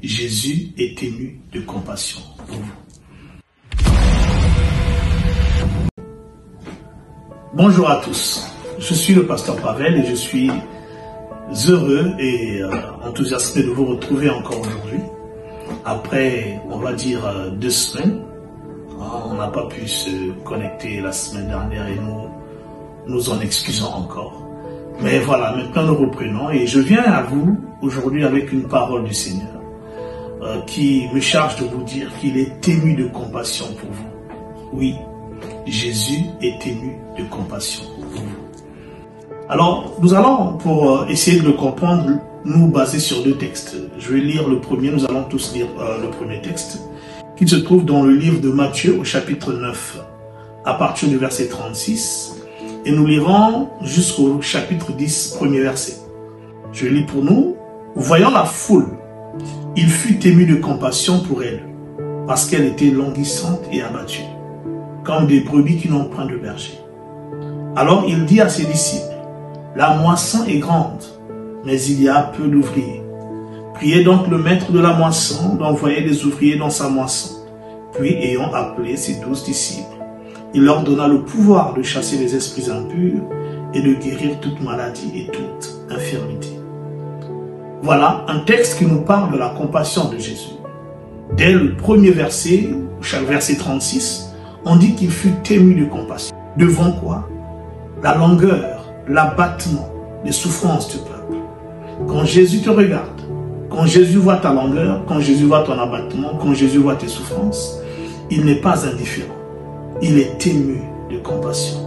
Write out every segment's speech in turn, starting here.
Jésus est ému de compassion pour vous. Bonjour à tous, je suis le pasteur Pavel et je suis heureux et enthousiasmé de vous retrouver encore aujourd'hui. Après, on va dire 2 semaines, on n'a pas pu se connecter la semaine dernière et nous en excusons encore. Mais voilà, maintenant nous reprenons et je viens à vous aujourd'hui avec une parole du Seigneur qui me charge de vous dire qu'il est ému de compassion pour vous. Oui, Jésus est ému de compassion pour vous. Alors, nous allons, pour essayer de le comprendre, nous baser sur 2 textes. Je vais lire le premier, nous allons tous lire le premier texte, qui se trouve dans le livre de Matthieu au chapitre 9, à partir du verset 36, et nous lirons jusqu'au chapitre 10, premier verset. Je lis pour nous. Voyant la foule, il fut ému de compassion pour elle, parce qu'elle était languissante et abattue, comme des brebis qui n'ont point de berger. Alors il dit à ses disciples, la moisson est grande, mais il y a peu d'ouvriers. Priez donc le maître de la moisson d'envoyer des ouvriers dans sa moisson. Puis, ayant appelé ses 12 disciples, il leur donna le pouvoir de chasser les esprits impurs et de guérir toute maladie et toute infirmité. Voilà un texte qui nous parle de la compassion de Jésus. Dès le premier verset, verset 36, on dit qu'il fut ému de compassion. Devant quoi? La longueur, l'abattement, les souffrances du peuple. Quand Jésus te regarde, quand Jésus voit ta longueur, quand Jésus voit ton abattement, quand Jésus voit tes souffrances, il n'est pas indifférent. Il est ému de compassion.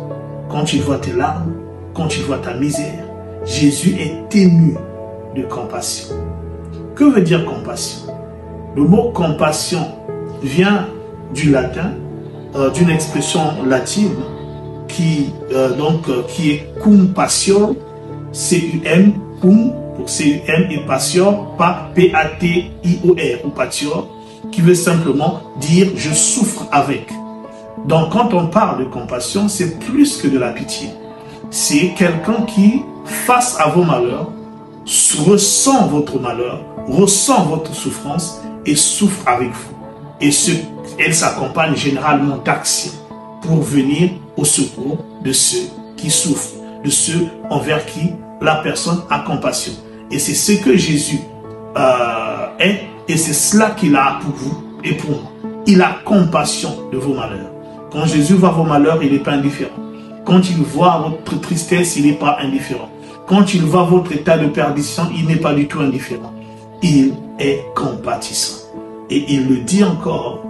Quand il voit tes larmes, quand il voit ta misère, Jésus est ému de compassion. Que veut dire compassion? Le mot compassion vient du latin, d'une expression latine qui est cum passio, C-U-M, cum pour C-U-M et passio, pas P-A-T-I-O-R ou patio, qui veut simplement dire je souffre avec. Donc quand on parle de compassion, c'est plus que de la pitié. C'est quelqu'un qui, face à vos malheurs, ressent votre malheur, ressent votre souffrance et souffre avec vous. Et elle s'accompagne généralement d'actions pour venir au secours de ceux qui souffrent, de ceux envers qui la personne a compassion. Et c'est ce que Jésus est, et c'est cela qu'il a pour vous et pour moi. Il a compassion de vos malheurs. Quand Jésus voit vos malheurs, il n'est pas indifférent. Quand il voit votre tristesse, il n'est pas indifférent. Quand il voit votre état de perdition, il n'est pas du tout indifférent. Il est compatissant. Et il le dit encore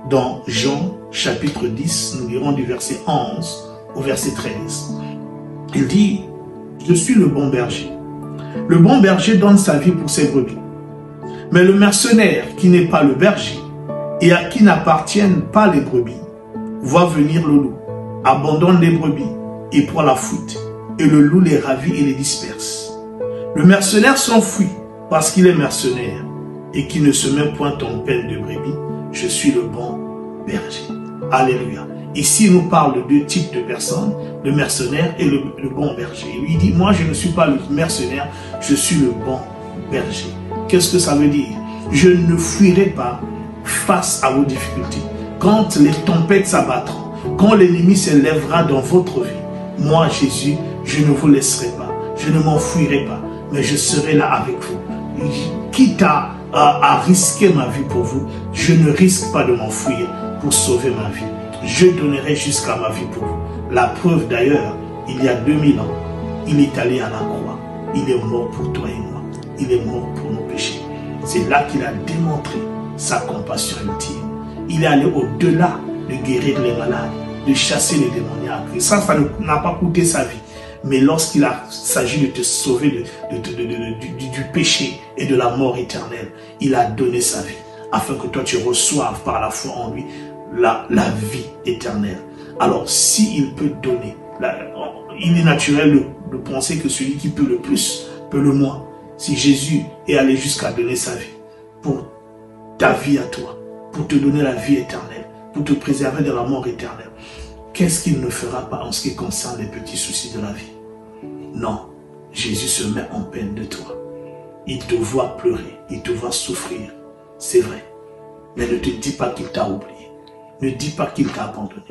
dans Jean chapitre 10, nous lirons du verset 11 au verset 13. Il dit, je suis le bon berger. Le bon berger donne sa vie pour ses brebis. Mais le mercenaire qui n'est pas le berger et à qui n'appartiennent pas les brebis, voit venir le loup, abandonne les brebis et prend la fuite. Et le loup les ravit et les disperse. Le mercenaire s'enfuit parce qu'il est mercenaire et qui ne se met point en peine de brebis. Je suis le bon berger. Alléluia. Ici, il nous parle de 2 types de personnes, le mercenaire et le bon berger. Il lui dit, moi je ne suis pas le mercenaire, je suis le bon berger. Qu'est-ce que ça veut dire? Je ne fuirai pas face à vos difficultés. Quand les tempêtes s'abattront, quand l'ennemi s'élèvera dans votre vie, moi Jésus, je ne vous laisserai pas, je ne m'enfuirai pas, mais je serai là avec vous. Quitte à risquer ma vie pour vous, je ne risque pas de m'enfuir pour sauver ma vie. Je donnerai jusqu'à ma vie pour vous. La preuve d'ailleurs, il y a 2000 ans, il est allé à la croix. Il est mort pour toi et moi. Il est mort pour nos péchés. C'est là qu'il a démontré sa compassion ultime. Il est allé au-delà de guérir les malades, de chasser les démoniaques. Et ça n'a pas coûté sa vie. Mais lorsqu'il s'agit de te sauver du péché et de la mort éternelle, il a donné sa vie afin que toi tu reçoives par la foi en lui la vie éternelle. Alors s'il peut donner, il est naturel de penser que celui qui peut le plus peut le moins. Si Jésus est allé jusqu'à donner sa vie pour ta vie à toi, pour te donner la vie éternelle, pour te préserver de la mort éternelle, qu'est-ce qu'il ne fera pas en ce qui concerne les petits soucis de la vie? Non, Jésus se met en peine de toi. Il te voit pleurer, il te voit souffrir, c'est vrai. Mais ne te dis pas qu'il t'a oublié. Ne dis pas qu'il t'a abandonné.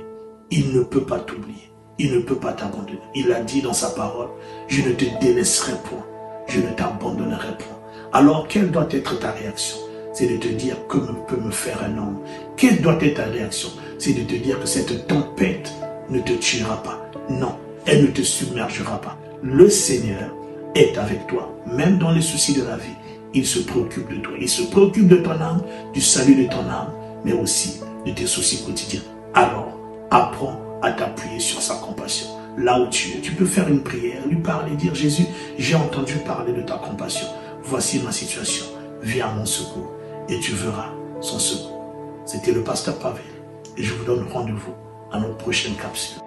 Il ne peut pas t'oublier. Il ne peut pas t'abandonner. Il a dit dans sa parole, je ne te délaisserai point. Je ne t'abandonnerai point. Alors, quelle doit être ta réaction? C'est de te dire que peut me faire un homme. Quelle doit être ta réaction? C'est de te dire que cette tempête ne te tuera pas. Non, elle ne te submergera pas. Le Seigneur est avec toi, même dans les soucis de la vie. Il se préoccupe de toi. Il se préoccupe de ton âme, du salut de ton âme, mais aussi de tes soucis quotidiens. Alors, apprends à t'appuyer sur sa compassion. Là où tu es, tu peux faire une prière, lui parler, dire, Jésus, j'ai entendu parler de ta compassion. Voici ma situation. Viens à mon secours et tu verras son secours. C'était le pasteur Pavel et je vous donne rendez-vous à notre prochaine capsule.